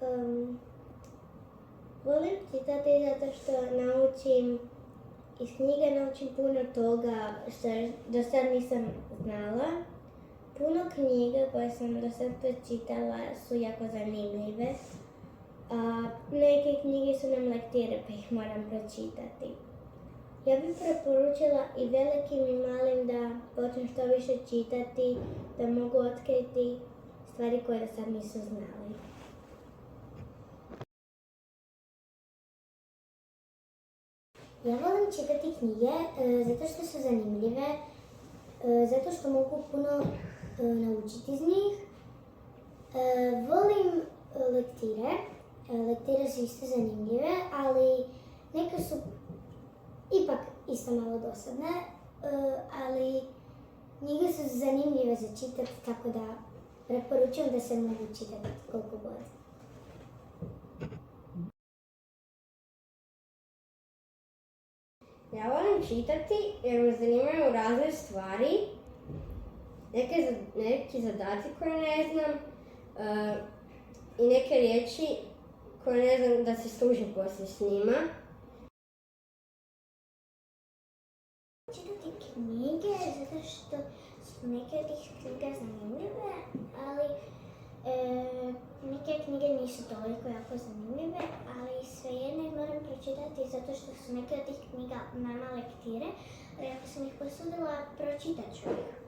Um, Volim čitati zato što iz knjige naučim puno toga što do sad nisam znala. Puno knjiga koje sam do sad pročitala su jako zanimljive. Neke knjige su nam lektire pa ih moram pročitati. Ja bih preporučila i velikim i malim da počnu što više čitati, da mogu otkriti stvari koje do sad nisu znali. Ja volim čitati knjige zato što su zanimljive, zato što mogu puno naučiti iz njih. Volim lektire. Lektire su isto zanimljive, ali neke su ipak isto malo dosadne, ali knjige su zanimljive za čitati, tako da preporučujem da se mogu čitati koliko god. Ja volim čitati jer me zanimaju razne stvari, neki zadaci koje ne znam i neke riječi koje ne znam da se služim poslije s njima. Čitati knjige zato što su neke od tih knjiga zanimljive, ali neke knjige nisu toliko jako zanimljive, ali svejedno moram pročitati zato što su neke od tih knjiga nama lektire, ali ako sam ih posudila, pročitat ću ih.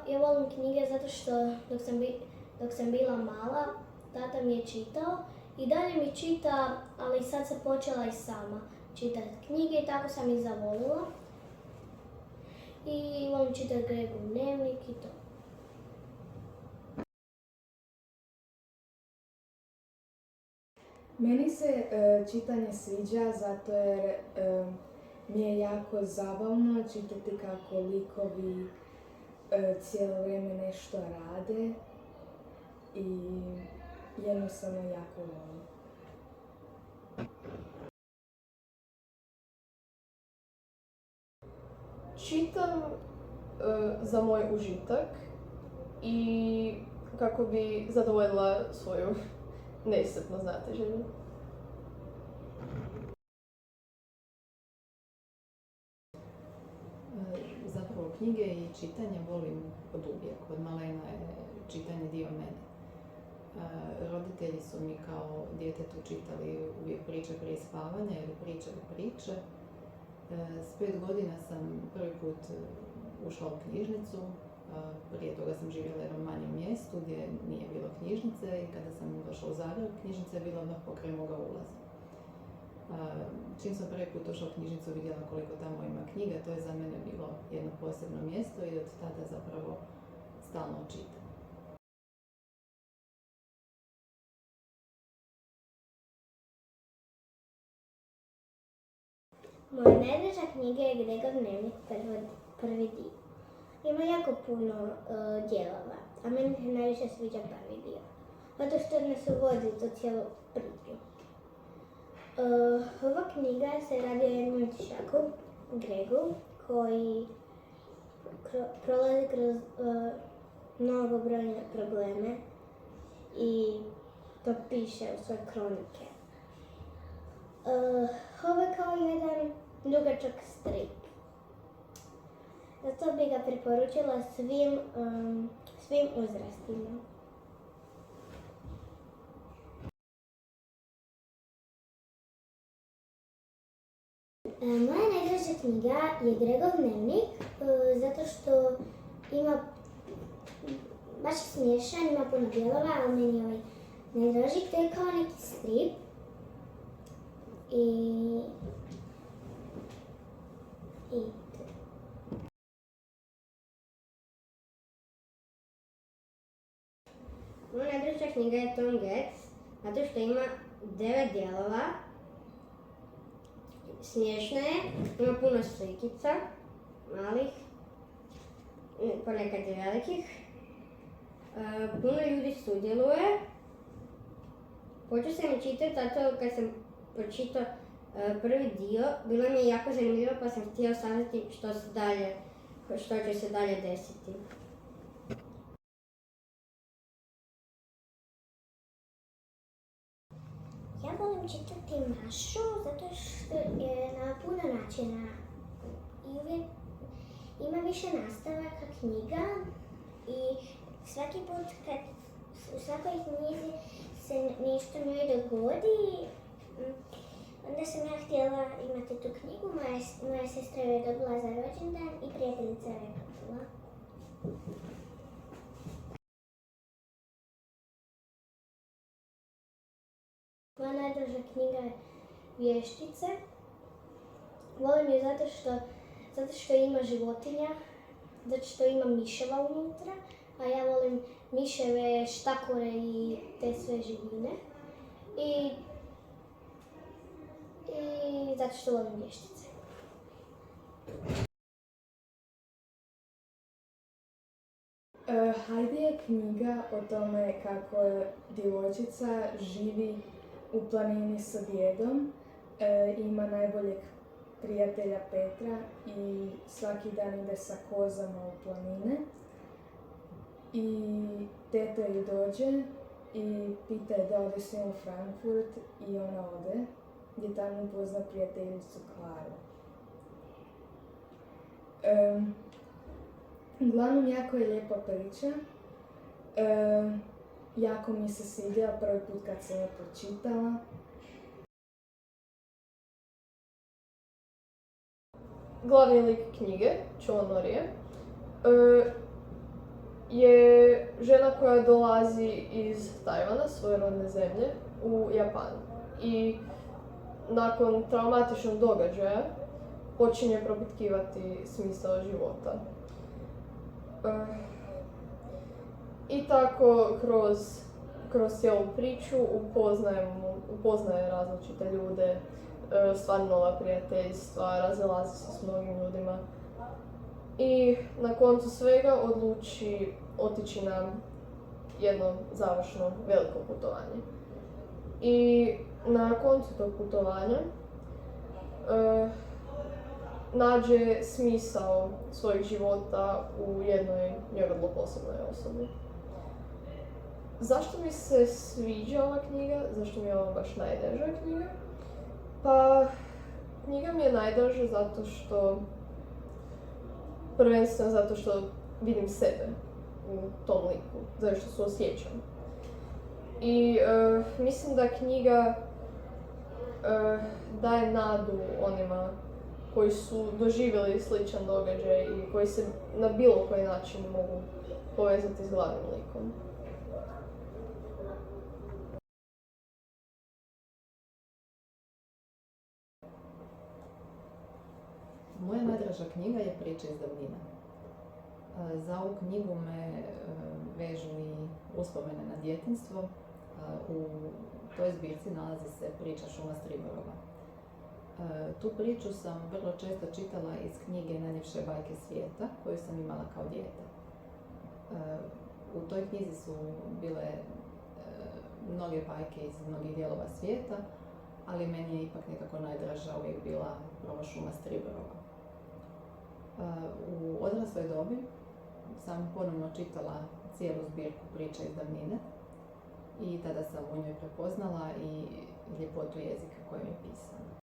Ja volim knjige zato što dok sam bila mala, tata mi je čitao i dalje mi čita, ali sad sam počela i sama čitati knjige i tako sam ih zavolila. I volim čitati Gregov dnevnik i to. Meni se čitanje sviđa zato jer mi je jako zabavno čitati kako likovi cijelo vrijeme nešto rade i jednostavno jako volim. Čitam za moj užitak i kako bi zadovoljila svoju neiscrpno znatiželju. Zapravo knjige i čitanje volim od uvijek. Od malena je čitanje dio mene. Roditelji su mi kao djetetu čitali uvijek priče prije spavanja ili priče. S 5 godina sam prvi put ušla u knjižnicu. Prije toga sam živjela u jednom manjem mjestu gdje nije bilo knjižnice i kada sam došla u Zagreb, knjižnica je bila odmah pokraj moga ulaza. Čim sam prvi put došla u knjižnicu, vidjela koliko tamo ima knjiga, to je za mene bilo jedno posebno mjesto i od tada zapravo stalno čitam. Moja najdraža knjiga je Gregov dnevnik, prvi dio. Ima jako puno dijelova, a meni se najviše sviđa prvi dio. Zato što nas uvodi to cijelu priču. Ova knjiga se radi o jednom dječaku, Gregu, koji prolazi kroz mnogobrojne probleme i to piše u svoje kronike. Ovo je kao jedan dugačak strip. Zato bih ga preporučila svim uzrastima. Moja najdraža knjiga je Gregov dnevnik, zato što ima baš smiješan, ima puno dijelova, ali meni je ovaj najdraži. To je kao neki strip. Moja najdraža knjiga je Tom Getz, zato što ima 9 dijelova. Smiješna je, ima puno slikica, malih, ponekad i velikih. Puno ljudi sudjeluje. Počeo sam je čitati zato kad sam pročitao prvi dio, bilo mi je jako zanimljivo pa sam htio saznati što se dalje što će se dalje desiti. Ja volim čitati Mašu zato što je na puno načina i uvijek ima više nastavaka knjiga i svaki put kad u svakoj knjizi se nešto njoj dogodi, onda sam ja htjela imati tu knjigu, moja sestra ju je dobila za rođendan i prijateljica ju je kupila. Moja najdraža knjiga je Vještice. Volim je zato što ima životinja, zato što ima miševa unutra, a ja volim miševe, štakore i te sve živine. I zato što volim vještice. Heidi je knjiga o tome kako djevojčica živi u planini sa djedom, ima najboljeg prijatelja Petra i svaki dan ide sa kozama u planine. I teta ju dođe i pita je da ode s njom u Frankfurt i ona ode, gdje tamo upozna prijateljicu Klaru. Uglavnom, jako je lijepa priča. Jako mi se svidjela prvi put kad sam je pročitala. Glavni lik knjige, Chonori, je žena koja dolazi iz Tajvana, svoje rodne zemlje, u Japan. I nakon traumatičnog događaja počinje propitkivati smisao života. I tako kroz cijelu priču upoznaje različite ljude, stvarno nova prijateljstva, razilazi se s mnogim ljudima. I na koncu svega odluči otići na jedno završno veliko putovanje. I na koncu tog putovanja nađe smisao svojeg života u jednoj njoj vrlo posebnoj osobi. Zašto mi se sviđa ova knjiga? Zašto mi je ova baš najdraža knjiga? Pa, knjiga mi je najdraža prvenstveno zato što vidim sebe u tom liku, zato što suosjećam. I mislim da knjiga daje nadu onima koji su doživjeli sličan događaj i koji se na bilo koji način mogu povezati s glavnim likom. Moja najdraža knjiga je Priča iz davnina. Za ovu knjigu me vežu i uspomene na djetinjstvo. U toj zbirci nalazi se priča Šuma Striborova. Tu priču sam vrlo često čitala iz knjige Najljepše bajke svijeta, koju sam imala kao dijete. U toj knjizi su bile mnoge bajke iz mnogih dijelova svijeta, ali meni je ipak nekako najdraža uvijek bila ova Šuma Striborova. U odrasloj dobi sam ponovno čitala cijelu zbirku Priča iz davnine i tada sam u njoj prepoznala i ljepotu jezika kojim je pisana.